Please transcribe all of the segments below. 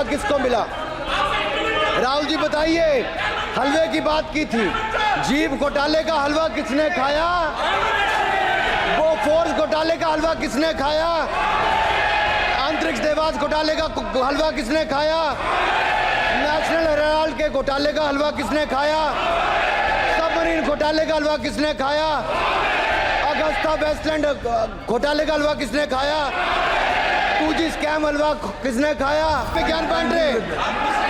हलवा किसको मिला? राहुल जी बताइए, हलवे की बात की थी, जीभ घोटाले का हलवा किसने खाया? वो फोर्स घोटाले का हलवा किसने खाया? अंतरिक्ष देवास घोटाले का हलवा किसने खाया? नेशनल हेराल्ड के घोटाले का हलवा किसने खाया? सबमरीन घोटाले का हलवा किसने खाया? अगस्ता वेस्टलैंड घोटाले का हलवा किसने खाया? 2G स्कैम हलवा किसने खाया? ज्ञान बांटे।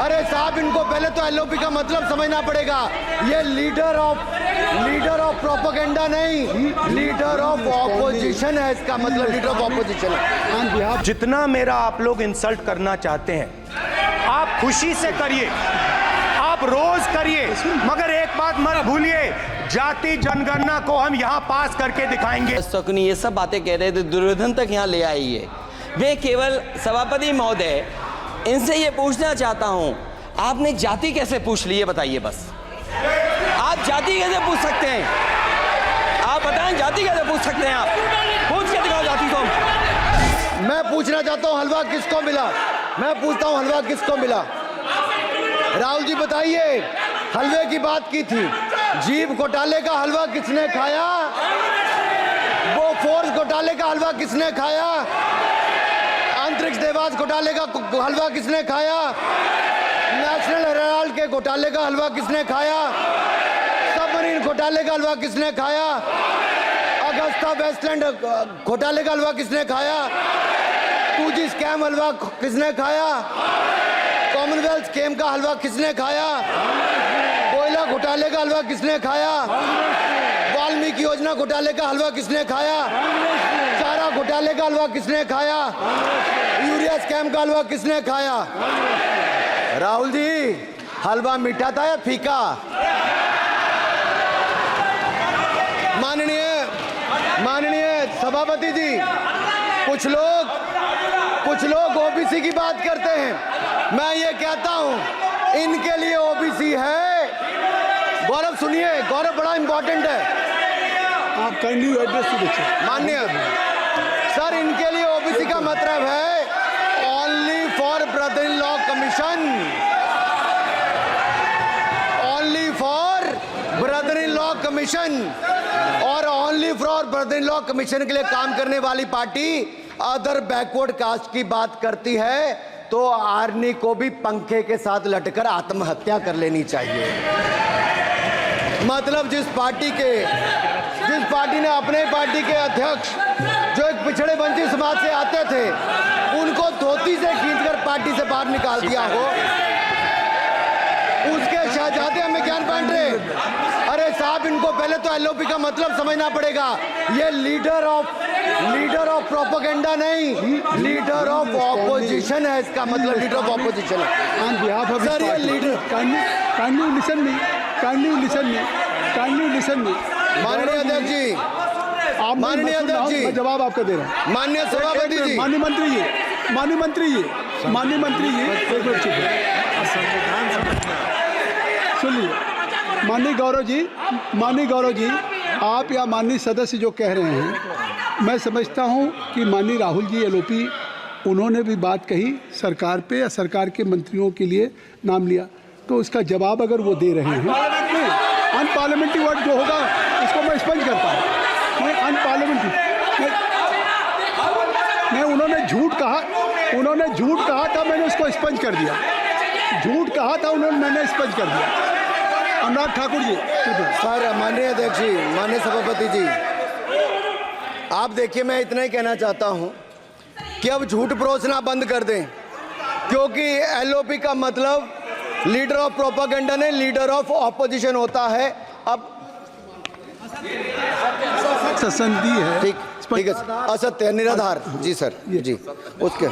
अरे साहब, इनको पहले तो एलओपी का मतलब समझना पड़ेगा। ये लीडर ऑफ प्रोपेगेंडा नहीं, लीडर ऑफ ऑपोजिशन है। इसका मतलब लीडर ऑफ ऑपोजिशन है। जितना मेरा आप लोग इंसल्ट करना चाहते हैं आप खुशी से करिए, आप रोज करिए, मगर एक बात मत भूलिए, जाति जनगणना को हम यहाँ पास करके दिखाएंगे। शकुनी ये सब बातें कह रहे थे, दुर्योधन तक यहाँ ले आई है। मैं केवल सभापति महोदय इनसे ये पूछना चाहता हूँ, आपने जाति कैसे पूछ ली है बताइए बस। आप जाति कैसे पूछ सकते हैं? आप बताएं, जाति कैसे पूछ सकते हैं? आप पूछ के दिखाओ जाति को। मैं पूछना चाहता हूँ, हलवा किसको मिला? मैं पूछता हूँ, हलवा किसको मिला? राहुल जी बताइए, हलवे की बात की थी, जीभ घोटाले का हलवा किसने खाया? वो फोर्स घोटाले का हलवा किसने खाया? अंतरिक्ष देवास घोटाले का हलवा किसने खाया? नेशनल हेराल्ड के घोटाले का हलवा किसने खाया? सबमरीन घोटाले का हलवा किसने खाया? अगस्ता वेस्टलैंड घोटाले का हलवा किसने खाया? 2G स्कैम हलवा किसने खाया? कॉमनवेल्थ स्कीम का हलवा किसने खाया? कोयला घोटाले का हलवा किसने खाया? वाल्मीकि योजना घोटाले का हलवा किसने खाया? चारा घोटाले का हलवा किसने खाया? यूरिया स्कैम का हलवा किसने खाया? राहुल जी, हलवा मीठा था या फीका? माननीय सभापति जी, कुछ लोग ओबीसी की बात करते हैं। मैं ये कहता हूं, इनके लिए ओबीसी है। गौरव सुनिए, गौरव बड़ा इंपॉर्टेंट है। आप kindly address to the chair. माननीय सर, इनके लिए ओबीसी का मतलब है only for brother in law commission, only for brother in law commission. और only for brother in law commission के लिए काम करने वाली पार्टी अदर बैकवर्ड कास्ट की बात करती है तो आर्नी को भी पंखे के साथ लटकर आत्महत्या कर लेनी चाहिए। मतलब जिस पार्टी ने अपने पार्टी के अध्यक्ष जो एक पिछड़े वंचित समाज से आते थे, उनको धोती से खींचकर पार्टी से बाहर निकाल दिया हो, उसके शहजादे हमें ज्ञान बांट रहे। अरे साहब, इनको पहले तो एलओपी का मतलब समझना पड़ेगा। ये लीडर ऑफ प्रोपेगेंडा नहीं, लीडर ऑफ ऑपोजिशन है। इसका मतलब लीडर ऑफ ऑपोजिशन है। सर, ये लीडर काइंडली लिसन मी। माननीय अध्यक्ष जी, माननीय अध्यक्ष जी, मैं जवाब आपको दे रहा हूँ। माननीय सभापति जी, माननीय मंत्री जी, एक मिनट चुप सुनिए। माननीय गौरव जी, आप या माननीय सदस्य जो कह रहे हैं, मैं समझता हूं कि माननीय राहुल जी एलओपी, उन्होंने भी बात कही सरकार पे या सरकार के मंत्रियों के लिए नाम लिया, तो उसका जवाब अगर वो दे रहे हैं, अनपार्लियामेंट्री वर्ड जो होगा उसको मैं स्पंज करता हूँ। मैं अनपार्लियामेंट्री मैं उन्होंने झूठ कहा था, मैंने उसको स्पंज कर दिया। झूठ कहा था उन्होंने, मैंने स्पंज कर दिया। अनुराग ठाकुर जी। सर, माननीय अध्यक्ष जी, माननीय सभापति जी, आप देखिए, मैं इतना ही कहना चाहता हूं कि अब झूठ परोसना बंद कर दें, क्योंकि एलओपी का मतलब लीडर ऑफ प्रोपेगेंडा नहीं, लीडर ऑफ ऑपोजिशन होता है। अब संधि है, ठीक है, असत्य निराधार। जी सर, जी, उसके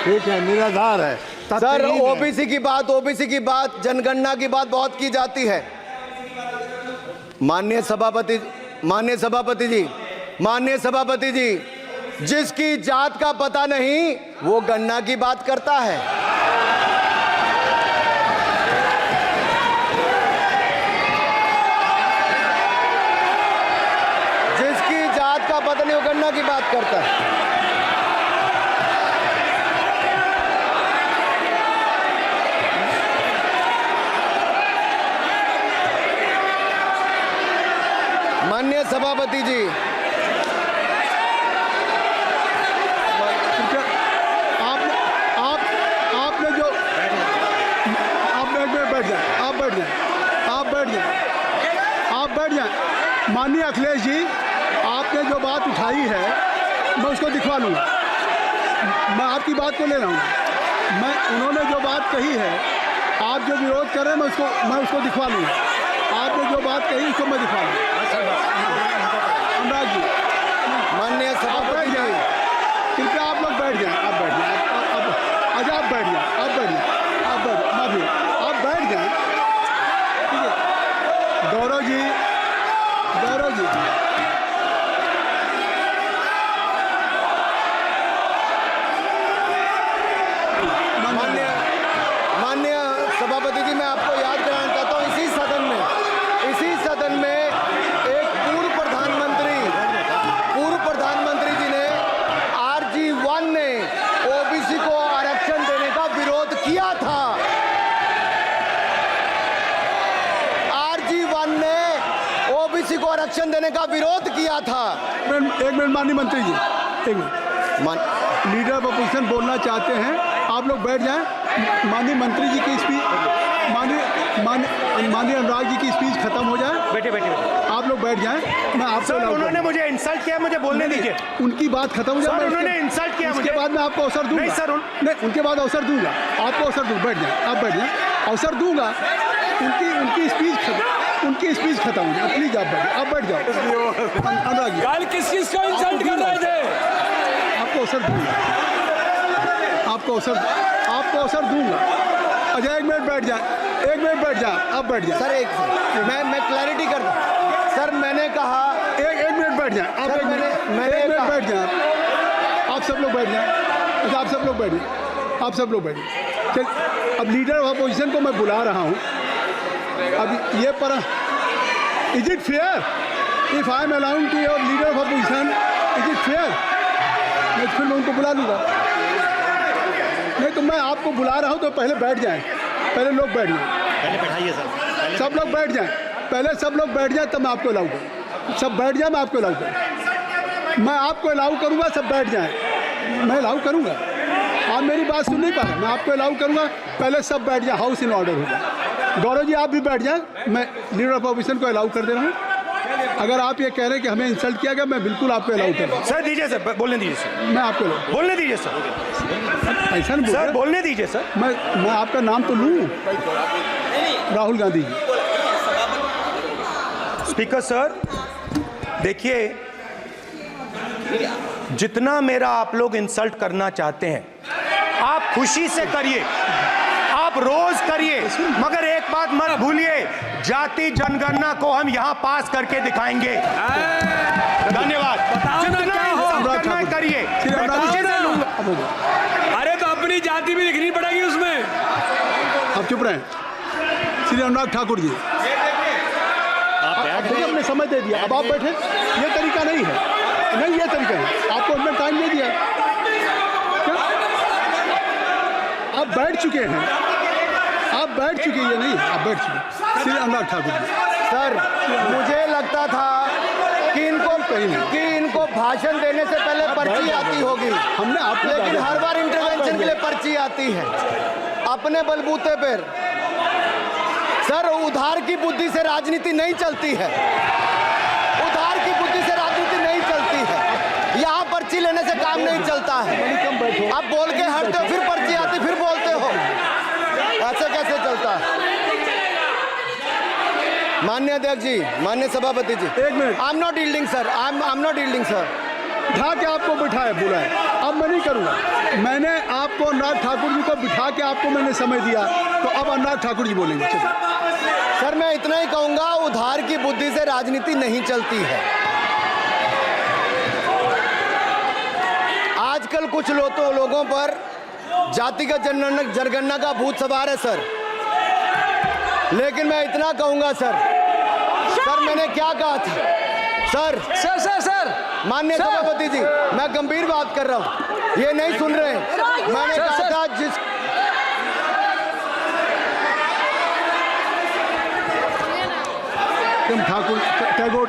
ठीक है, निराधार है सर। ओबीसी की बात, जनगणना की बात बहुत की जाती है। माननीय सभापति जी, जिसकी जात का पता नहीं वो गणना की बात करता है। जिसकी जात का पता नहीं वो गणना की बात करता है। सभापति जी, आपने जो आप एक मिनट बैठ जाए, आप बैठ जाए। माननीय अखिलेश जी, आपने जो बात उठाई है मैं उसको दिखवा लूँगा। मैं आपकी बात को ले रहा हूँ। उन्होंने जो बात कही है, आप जो विरोध कर रहे हैं मैं उसको दिखवा लूँगा। आपने जो बात कही उसको मैं दिखवा लूँगा। अनुराग जी, माननीय सभापति जी, कृपया आप लोग बैठ जाएं। आप बैठ जाएं। अच्छा, आप बैठ जाएं। माफी, आप बैठ जाएं। ठीक है। गौरव जी, माननीय सभापति जी, मैं आपको याद कराना चाहता हूँ, इसी सदन में एक पूर्व प्रधानमंत्री जी ने RG1 ने ओबीसी को आरक्षण देने का विरोध किया था। RG1 ने ओबीसी को आरक्षण देने का विरोध किया था। एक मिनट माननीय मंत्री जी, एक मिनट। लीडर ऑफ अपोजिशन बोलना चाहते हैं, आप लोग बैठ जाएं। माननीय मंत्री जी की स्पीच, माननीय अनुराग जी की स्पीच खत्म हो जाए। बैठे आप लोग बैठ जाएं। मैं आपको सर, उन्होंने मुझे इंसल्ट किया, मुझे बोलने दीजिए। उनकी बात खत्म हो जाए। सर, उन्होंने इंसल्ट किया मुझे। उसके बाद मैं आपको अवसर दूंगा। नहीं सर, नहीं, उनके बाद अवसर दूंगा। आपको अवसर दूंगा। बैठ जाएं, आप बैठ जाएं। अवसर दूंगा। उनकी स्पीच खत्म हो जाए। प्लीज आप बैठ जाओ। अनुराग जी, कल किस को इंसल्ट कर रहे थे? आपको अवसर दूंगा। आपको अवसर दूंगा। अच्छा, एक मिनट बैठ जाए। आप बैठ जाए। सर, मैं क्लैरिटी कर दूं। सर, मैंने कहा एक मिनट बैठ जाए। आप सर, एक मिनट बैठ जाए। आप सब लोग बैठ जाए। अच्छा, आप सब लोग बैठ जाए। चल, अब लीडर ऑफ अपोजिशन को मैं बुला रहा हूँ। अब ये पर is it fair if I am allowed to your leader of opposition? Is it fair? मैं फिर उनको बुला लूँगा। नहीं तो मैं आपको बुला रहा हूँ, तो पहले बैठ जाएं। पहले लोग बैठ जाएं। पहले बैठाइए सर। सब लोग बैठ जाएं। पहले सब लोग बैठ जाएं, तब मैं आपको अलाउ करूँ। सब बैठ जाए, मैं आपको अलाउ करूँ। मैं आपको अलाउ करूँगा, सब बैठ जाएं। मैं अलाउ करूँगा। आप मेरी बात सुन नहीं पा रहे। मैं आपको अलाउ करूँगा, पहले सब बैठ जाए। हाउस इन ऑर्डर हो जाए। गौरव जी, आप भी बैठ जाएं। मैं लीडर ऑफ अपोजिशन को अलाउ कर दे रहा हूँ। अगर आप ये कह रहे हैं कि हमें इंसल्ट किया गया, मैं बिल्कुल आपको अलाउ कर रहा हूँ। सर दीजिए, सर बोलने दीजिए सर। मैं आपको बोलने दीजिए सर। ऐसा नहीं सर बोलने दीजिए सर। मैं आपका नाम तो लूँ। राहुल गांधी जी। स्पीकर सर, देखिए, जितना मेरा आप लोग इंसल्ट करना चाहते हैं, आप खुशी से करिए, आप रोज करिए, मगर एक बात मत भूलिए, जाति जनगणना को हम यहां पास करके दिखाएंगे। धन्यवाद। जितना इंसल्ट करना करिए, मैं खुशी से लूंगा। अरे तो अपनी जाति भी लिखनी पड़ेगी उसमें। आप चुप रहें। श्री अनुराग ठाकुर जी, हमने समय दे दिया, अब आप बैठे। ये तरीका नहीं है। नहीं, ये तरीका है। आपको हमने टाइम दे दिया। क्या? आप बैठ चुके हैं। ये नहीं, आप बैठ चुके। श्री अनुराग ठाकुर जी। सर, मुझे लगता था कि इनको भाषण देने से पहले पर्ची आती होगी। हमने आपको, लेकिन हर बार इंटरवेंशन के लिए पर्ची आती है अपने बलबूते पर। सर, उधार की बुद्धि से राजनीति नहीं चलती है। यहाँ पर्ची लेने से काम नहीं चलता है। आप बोल के हटते हो, फिर पर्ची आती, फिर बोलते हो। ऐसे कैसे चलता है? माननीय अध्यक्ष जी, माननीय सभापति जी, एक minute. I am not yielding sir. बिठा के आपको बिठाया, बुलाया। अब मैं नहीं करूँगा। मैंने आपको अनुराग ठाकुर जी को बिठा के आपको मैंने समय दिया, तो अब अनुराग ठाकुर जी बोलेंगे। सर, मैं इतना ही कहूँगा, उधार की बुद्धि से राजनीति नहीं चलती है। आजकल कुछ लोगों पर जातिगत जनगणना का भूत सवार है सर। लेकिन मैं इतना कहूंगा सर, मैंने क्या कहा था सर? माननीय सभापति जी, मैं गंभीर बात कर रहा हूं, ये नहीं सुन रहे। मैंने कहा था ठाकुर टैगोर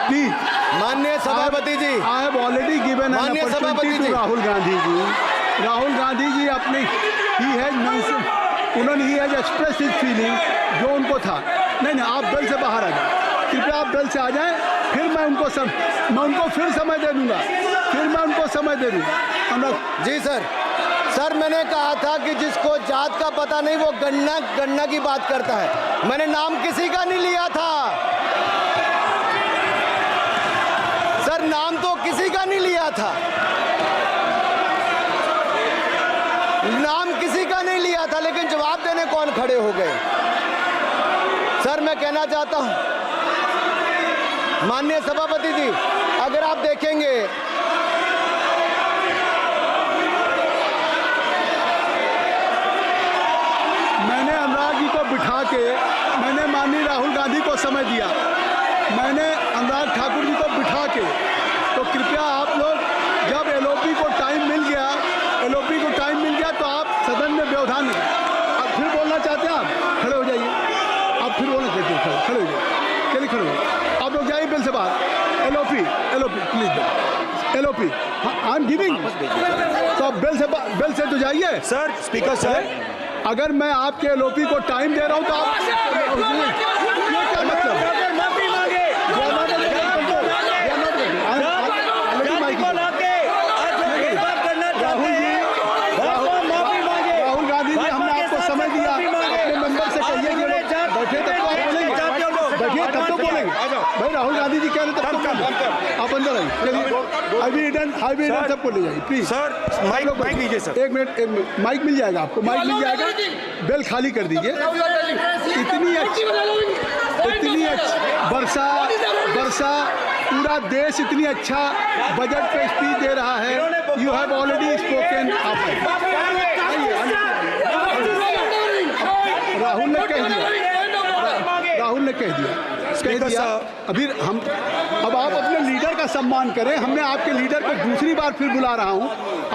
प्लीज। माननीय सभापति जी, I have already given an माननीय सभापति अपॉर्चुनिटी जी। टू राहुल गांधी जी। राहुल गांधी जी अपने उन्होंने ही हैज एक्सप्रेस हिज फीलिंग जो उनको था। नहीं, आप बेल से बाहर आ जाए, कृपया आप बेल से आ जाएं, फिर मैं उनको फिर समय दे दूंगा, जी सर, मैंने कहा था कि जिसको जात का पता नहीं वो गन्ना की बात करता है। मैंने नाम किसी का नहीं लिया था सर, नाम तो किसी का नहीं लिया था, नाम किसी का नहीं लिया था, लेकिन जवाब देने कौन खड़े हो गए। सर मैं कहना चाहता हूं माननीय सभापति जी, अगर आप देखेंगे मैंने अनुराग जी को बिठा के मैंने माननीय राहुल गांधी को समय दिया, मैंने अनुराग ठाकुर जी को बिठा के, तो कृपया आप लोग जब एलओपी को टाइम मिल गया तो आप सदन में व्यवधान नहीं। अब फिर बोलना चाहते हैं आप, खड़े हो जाइए, आप फिर बोलना चाहते हैं, खड़े हो जाइए, चलिए खड़े हो, आप लोग जाइए बिल से बाहर। LOP please, LOP I am giving, तो आप बेल से तो जाइए। सर, स्पीकर सर, अगर मैं आपके एलओपी को टाइम दे रहा हूं तो आप ये क्या मतलब? राहुल गांधी जी, हमने आपको समय दिया, अपने मेंबर से कहिए कि बैठे तब तो आप बोलेंगे, बैठिए तब तो बोलेंगे भाई। राहुल गांधी जी कह रहे तब तो आप अंदर आइए, चलिए सबको ले जाइए प्लीज। सर माइक लीजिए सर, एक मिनट माइक मिल जाएगा आपको, माइक मिल जाएगा, बेल खाली कर दीजिए। इतनी अच्छी वर्षा पूरा देश इतनी अच्छा बजट पे स्पीच दे रहा है। You have already spoken. Rahul ने कह दिया अभी अब आप अपने लीडर का सम्मान करें। हमने आपके लीडर को दूसरी बार फिर बुला रहा हूं,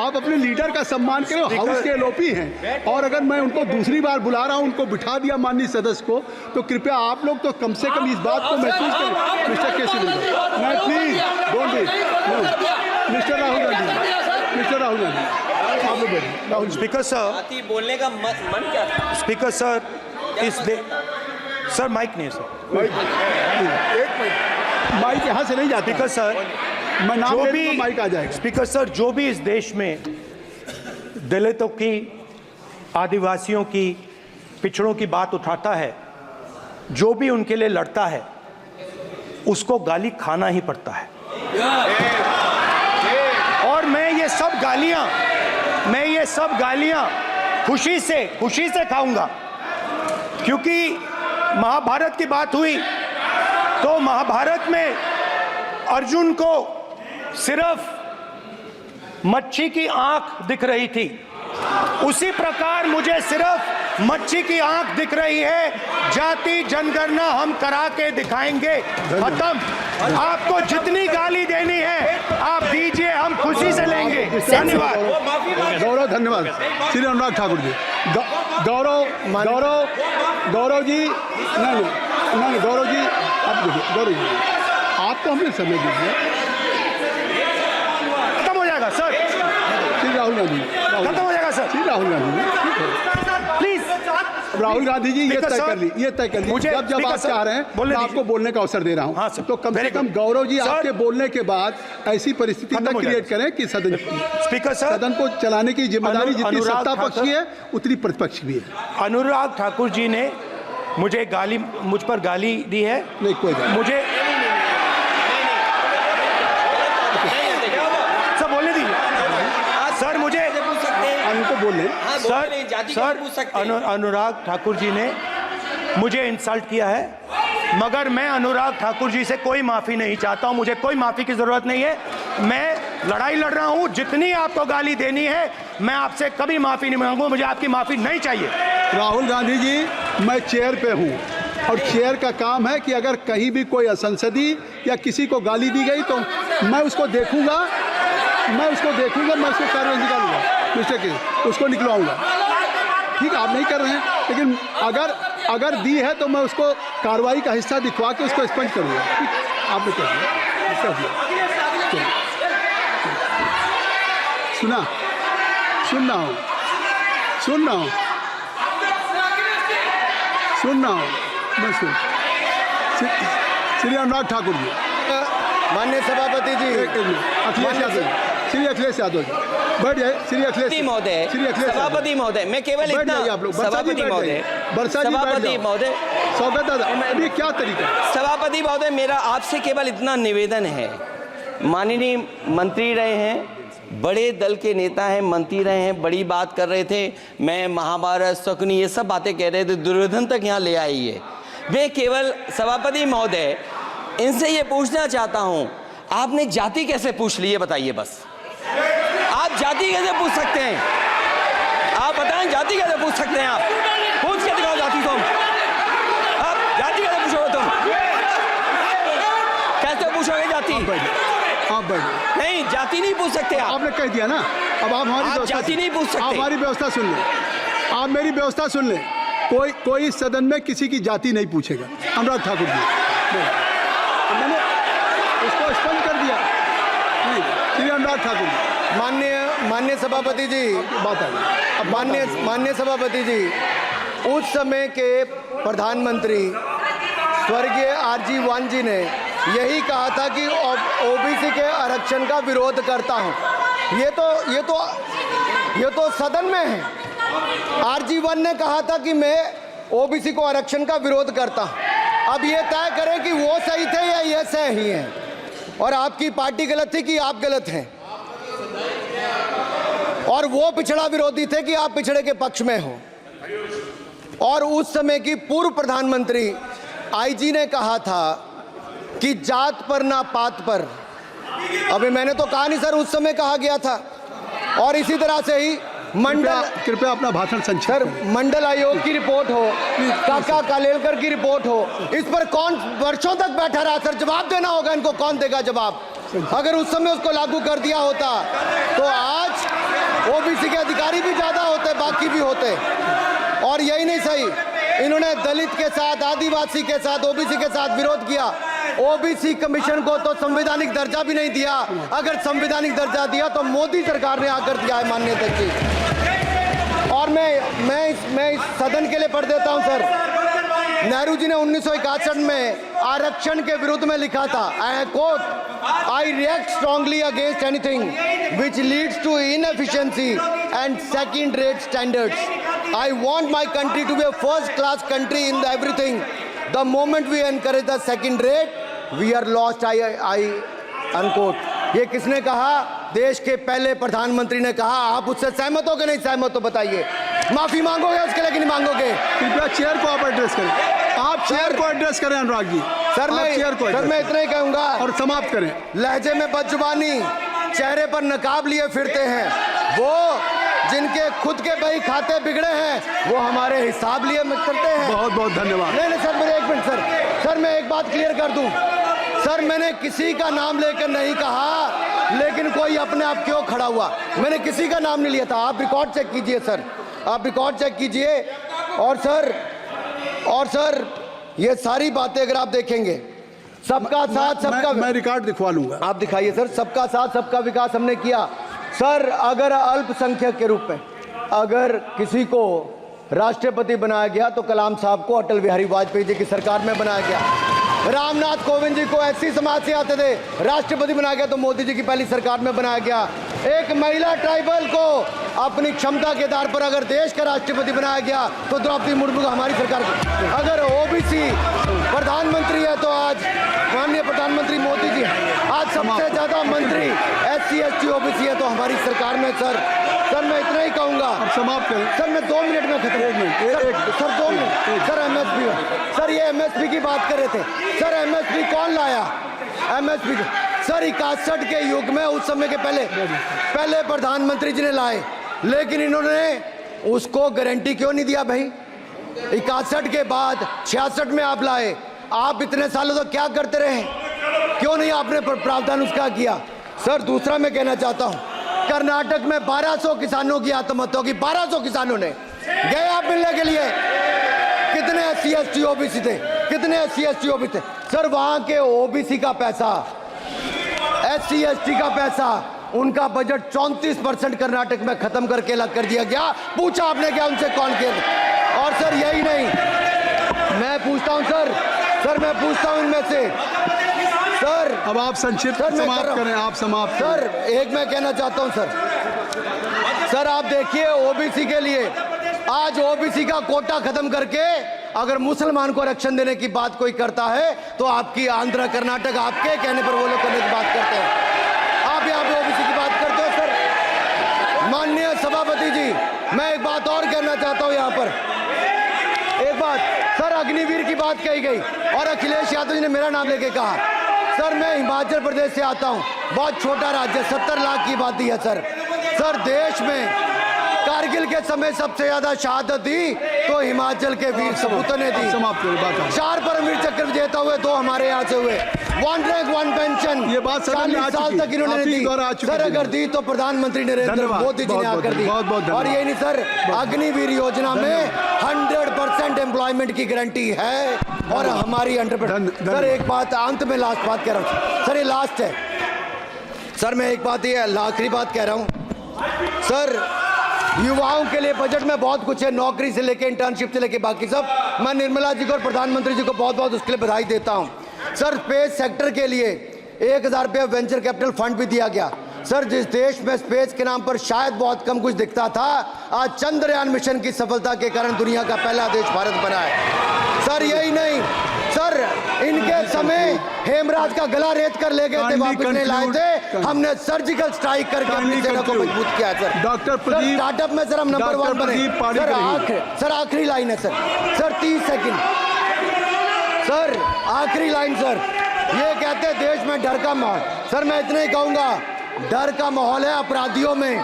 आप अपने लीडर का सम्मान करें। हाउस के एलओपी हैं और अगर मैं उनको दूसरी बार बुला रहा हूं, उनको बिठा दिया माननीय सदस्य को, तो कृपया आप लोग तो कम से कम इस बात को महसूस करें। मिस्टर केसी मैं please don't be mister Rahul Gandhi, आप लोग राहुल। स्पीकर सर, बोलने का मन क्या था? स्पीकर सर, सर माइक नहीं सर, माइक यहाँ से नहीं जाता। स्पीकर सर, मैं नाम जो ले भी दूंगा, माइक आ जाएगा। स्पीकर सर, जो भी इस देश में दलितों की, आदिवासियों की, पिछड़ों की बात उठाता है, जो भी उनके लिए लड़ता है, उसको गाली खाना ही पड़ता है। और मैं ये सब गालियां खुशी से खाऊंगा, क्योंकि महाभारत की बात हुई तो महाभारत में अर्जुन को सिर्फ मच्छी की आंख दिख रही थी, उसी प्रकार मुझे सिर्फ मच्छी की आंख दिख रही है। जाति जनगणना हम करा के दिखाएंगे, खत्म। आपको जितनी गाली देनी है आप दीजिए, हम खुशी से लेंगे। धन्यवाद। गौरव, धन्यवाद। श्री अनुराग ठाकुर जी, गौरव जी, नहीं गौरव जी, आप देखिए, गौरव जी आपको हमने समय दीजिए, खत्म हो जाएगा सर। श्री राहुल गांधी, खत्म हो जाएगा सर। श्री राहुल गांधी प्लीज राहुल गांधी जी, ये तय कर ली, मुझे जब आप चाह रहे हैं तो आपको बोलने का अवसर दे रहा हूं। हाँ सर, तो कम से कम गौरव जी आपके बोलने के बाद ऐसी परिस्थिति न क्रिएट करें कि सदन को चलाने की जिम्मेदारी जितनी सत्ता पक्ष की है उतनी प्रतिपक्ष भी है। अनुराग ठाकुर जी ने मुझ पर गाली दी है। नहीं, कोई गाली मुझे सब बोलने दीजिए सर, मुझे उनको बोलने। सर अनुराग ठाकुर जी ने मुझे इंसल्ट किया है, मगर मैं अनुराग ठाकुर जी से कोई माफ़ी नहीं चाहता हूं, मुझे कोई माफ़ी की ज़रूरत नहीं है। मैं लड़ाई लड़ रहा हूं, जितनी आपको गाली देनी है मैं आपसे कभी माफ़ी नहीं मांगूंगा, मुझे आपकी माफ़ी नहीं चाहिए। राहुल गांधी जी, मैं चेयर पे हूं और चेयर का काम है कि अगर कहीं भी कोई असंसदीय या किसी को गाली दी गई तो मैं उसको देखूंगा, मैं उसको कार्रवाई निकालूंगा, मिस्टर के उसको निकलवाऊंगा। ठीक है, आप नहीं कर रहे हैं, लेकिन अगर दी है तो मैं उसको कार्रवाई का हिस्सा दिखवा के उसको स्पष्ट करूंगा। आपने कह दिया। चलो। सुन रहा हूँ मैं श्री अनुराग ठाकुर जी, माननीय सभापति जी, अखिलेश यादव जी, श्री अखिलेश यादव जी, बैठ जाए। श्री अखिलेश महोदय, सभापति महोदय, मैं केवल बैठ इतना, जाइए आप लोग। सभापति महोदय, सभापति महोदय, स्वागत दादा, अभी क्या तरीका है? सभापति महोदय, मेरा आपसे केवल इतना निवेदन है, माननीय मंत्री रहे हैं, बड़े दल के नेता हैं, मंत्री रहे हैं, बड़ी बात कर रहे थे, मैं महाभारत शकुनी ये सब बातें कह रहे थे, दुर्योधन तक यहाँ ले आई है। मैं केवल सभापति महोदय इनसे ये पूछना चाहता हूँ, आपने जाति कैसे पूछ ली है बताइए बस। आप जाति कैसे पूछ सकते हैं? आप बताएं, जाति कैसे पूछ सकते हैं? आप पूछ के दिखाओ जाति तुम। आप जाति कैसे पूछोगे तुम? कैसे पूछोगे जाति? आप बैठ नहीं, जाति नहीं पूछ सकते आप। आपने कह दिया ना, अब आप हमारी आप व्यवस्था जाति नहीं पूछ सकते। आप हमारी व्यवस्था सुन लें, आप मेरी व्यवस्था सुन लें। कोई सदन में किसी की जाति नहीं पूछेगा। अनुराग ठाकुर जी, मैंने उसको स्पष्ट कर दिया। नहीं, श्री अनुराग ठाकुर जी, माननीय सभापति जी, बात आ गई। अब माननीय सभापति जी, उस समय के प्रधानमंत्री स्वर्गीय आरजी वान जी ने यही कहा था कि ओबीसी के आरक्षण का विरोध करता हूं। ये तो सदन में है। आरजी वन ने कहा था कि मैं ओबीसी को आरक्षण का विरोध करता हूं। अब ये तय करें कि वो सही थे या ये सही हैं, और आपकी पार्टी गलत थी कि आप गलत हैं, और वो पिछड़ा विरोधी थे कि आप पिछड़े के पक्ष में हो। और उस समय की पूर्व प्रधानमंत्री आईजी ने कहा था कि जात पर ना पात पर। अभी मैंने तो कहा नहीं सर, उस समय कहा गया था। और इसी तरह से ही कृपया अपना भाषण संक्षेप सर, करें। मंडल आयोग की रिपोर्ट हो, काका कालेलकर की रिपोर्ट हो, इस पर कौन वर्षों तक बैठा रहा? सर, जवाब देना होगा इनको, कौन देगा जवाब? अगर उस समय उसको लागू कर दिया होता तो आज ओबीसी के अधिकारी भी ज्यादा होते, बाकी भी होते। और यही नहीं सही, इन्होंने दलित के साथ, आदिवासी के साथ, ओबीसी के साथ विरोध किया। ओबीसी कमीशन को तो संवैधानिक दर्जा भी नहीं दिया। अगर संवैधानिक दर्जा दिया तो मोदी सरकार ने आकर दिया है माननीय अध्यक्ष जी। और मैं इस सदन के लिए पढ़ देता हूं सर। नेहरू जी ने 1961 में आरक्षण के विरुद्ध में लिखा था, I quote, I react strongly against anything which leads to inefficiency and second rate standards. I want my country to be a first class country in everything. The moment we encourage the second rate we are lost. I unquote. ये किसने कहा? देश के पहले प्रधानमंत्री ने कहा। आप उससे सहमत हो कि नहीं सहमत हो बताइए? माफी मांगोगे उसके लिए कि नहीं मांगोगे? कृपया चेयर को आप एड्रेस करें। आप चेयर को एड्रेस करें अनुराग जी। सर मैं इतना ही कहूंगा और समाप्त करें। लहजे में बदजुबानी, चेहरे पर नकाब लिए फिरते हैं, वो जिनके खुद के बही खाते बिगड़े हैं वो हमारे हिसाब लिए करते हैं। बहुत बहुत धन्यवाद। नहीं सर, मेरे एक मिनट सर, मैं एक बात क्लियर कर दूं सर, मैंने किसी का नाम लेकर नहीं कहा, लेकिन कोई अपने आप क्यों खड़ा हुआ? मैंने किसी का नाम नहीं लिया था। आप रिकॉर्ड चेक कीजिए सर, आप रिकॉर्ड चेक कीजिए। और सर ये सारी बातें अगर आप देखेंगे, सबका साथ सबका, मैं रिकॉर्ड दिखवा लूंगा। आप दिखाइए सर। सबका साथ सबका विकास हमने किया सर। अगर अल्पसंख्यक के रूप में अगर किसी को राष्ट्रपति बनाया गया तो कलाम साहब को अटल बिहारी वाजपेयी जी की सरकार में बनाया गया। रामनाथ कोविंद जी को एससी समाज से आते थे, राष्ट्रपति बनाया गया तो मोदी जी की पहली सरकार में बनाया गया। एक महिला ट्राइबल को अपनी क्षमता के आधार पर अगर देश का राष्ट्रपति बनाया गया तो द्रौपदी मुर्मू को हमारी सरकार। अगर ओबीसी प्रधानमंत्री है तो आज माननीय प्रधानमंत्री मोदी जी। आज सबसे ज्यादा मंत्री एससी एसटी ओबीसी है तो हमारी सरकार में। सर मैं इतना ही कहूंगा। समाप्त करें सर, मैं 2 मिनट में खत्म। Sir 2 minute. Sir MSP, sir ये एमएसपी की बात कर रहे थे। सर एमएसपी कौन लाया? एमएसपी सर 61 के युग में, उस समय के पहले प्रधानमंत्री जी ने लाए, लेकिन इन्होंने उसको गारंटी क्यों नहीं दिया भाई? 61 के बाद 66 में आप लाए। आप इतने सालों तक क्या करते रहे? क्यों नहीं आपने प्रावधान उसका किया? सर दूसरा मैं कहना चाहता हूं, कर्नाटक में 1200 किसानों की आत्महत्या होगी। 1200 किसानों ने गए आप मिलने के लिए। कितने एससी एसटी ओबीसी थे? कितने एससी एसटी ओबीसी थे? सर वहां के ओबीसी का पैसा, SC ST का पैसा, उनका बजट 34% कर्नाटक में खत्म करके अलग कर दिया गया। पूछा आपने क्या उनसे कौन किया? और सर यही नहीं, मैं पूछता हूं सर मैं पूछता हूं इनमें से सर, अब आप संक्षिप्त सर, मैं कर समाप्त रहा हूं। करें, आप समाप्त करें। सर एक मैं कहना चाहता हूं सर आप देखिए ओबीसी के लिए आज ओबीसी का कोटा खत्म करके अगर मुसलमान को आरक्षण देने की बात कोई करता है तो आपकी आंध्र कर्नाटक आपके कहने पर वो लोग करने की बात करते हैं। आप यहाँ पे ओबीसी की बात करते हो सर। माननीय सभापति जी, मैं एक बात और कहना चाहता हूँ यहाँ पर, एक बात सर, अग्निवीर की बात कही गई और अखिलेश यादव जी ने मेरा नाम लेके कहा। सर मैं हिमाचल प्रदेश से आता हूँ, बहुत छोटा राज्य, 70 लाख की आबादी है सर देश में कारगिल के समय सबसे ज्यादा शहादत दी तो हिमाचल के वीर सपूतों ने दी। समाप्त करें बात आप। 4 परमवीर चक्र विजेता हुए, 2 हमारे यहाँ से हुए। 1 रैंक 1 पेंशन ये बात सदन में आ 40 साल चुकी तक इन्होंने आपकी दी। द्वारा आ चुकी सर है। अगर दी तो प्रधानमंत्री नरेंद्र धन्यवाद। मोदी जी ने बहुत-बहुत आकर दी। बहुत-बहुत और यही नहीं सर, अग्निवीर योजना में 100% एम्प्लॉयमेंट की गारंटी है और हमारी 100%। सर एक बात अंत में लास्ट बात कह रहा हूँ सर, ये लास्ट है सर, मैं एक बात ये आखिरी बात कह रहा हूँ सर, युवाओं के लिए बजट में बहुत कुछ है, नौकरी से लेके इंटर्नशिप से लेके बाकी सब। मैं निर्मला जी को और प्रधानमंत्री जी को बहुत बहुत उसके लिए बधाई देता हूं। सर स्पेस सेक्टर के लिए 1000 रुपये वेंचर कैपिटल फंड भी दिया गया। सर जिस देश में स्पेस के नाम पर शायद बहुत कम कुछ दिखता था, आज चंद्रयान मिशन की सफलता के कारण दुनिया का पहला देश भारत बना है। सर यही नहीं सर, इनके समय हेमराज का गला रेत कर ले गए थे, वापस नहीं लाए थे, हमने सर्जिकल स्ट्राइक करके अपनी सेना को मजबूत किया है सर। डॉक्टर प्रदीप, स्टार्टअप में सर हम नंबर 1 बने। सर आखिरी लाइन है सर 30 सेकंड सर, आखिरी लाइन सर, ये कहते हैं देश में डर का माहौल। सर मैं इतना ही कहूंगा, डर का माहौल है अपराधियों में,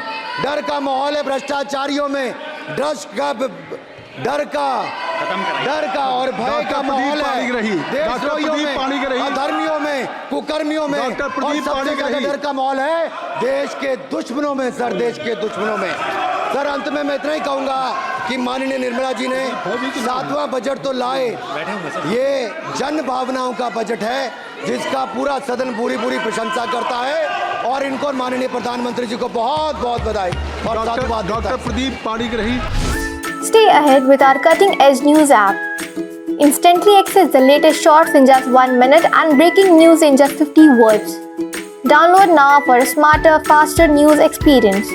डर का माहौल है भ्रष्टाचारियों में, डर का और भय का माहौल है देशद्रोहियों में, अधर्मियों में, कुकर्मियों में, और सबसे ज्यादा डर का माहौल है देश के दुश्मनों में सर, देश के दुश्मनों में। सर अंत में मैं इतना ही कहूंगा कि माननीय निर्मला जी ने 7वां बजट तो लाए, ये जन भावनाओं का बजट है जिसका पूरा सदन पूरी प्रशंसा करता है और इनको माननीय प्रधानमंत्री जी को बहुत बहुत बधाई और साधुवाद देता है। Doctor Pradeep Panigrahi. Stay ahead with our cutting-edge news app. Instantly access the latest shorts in just 1 minute and breaking news in just 50 words. Download now for a smarter, faster news experience.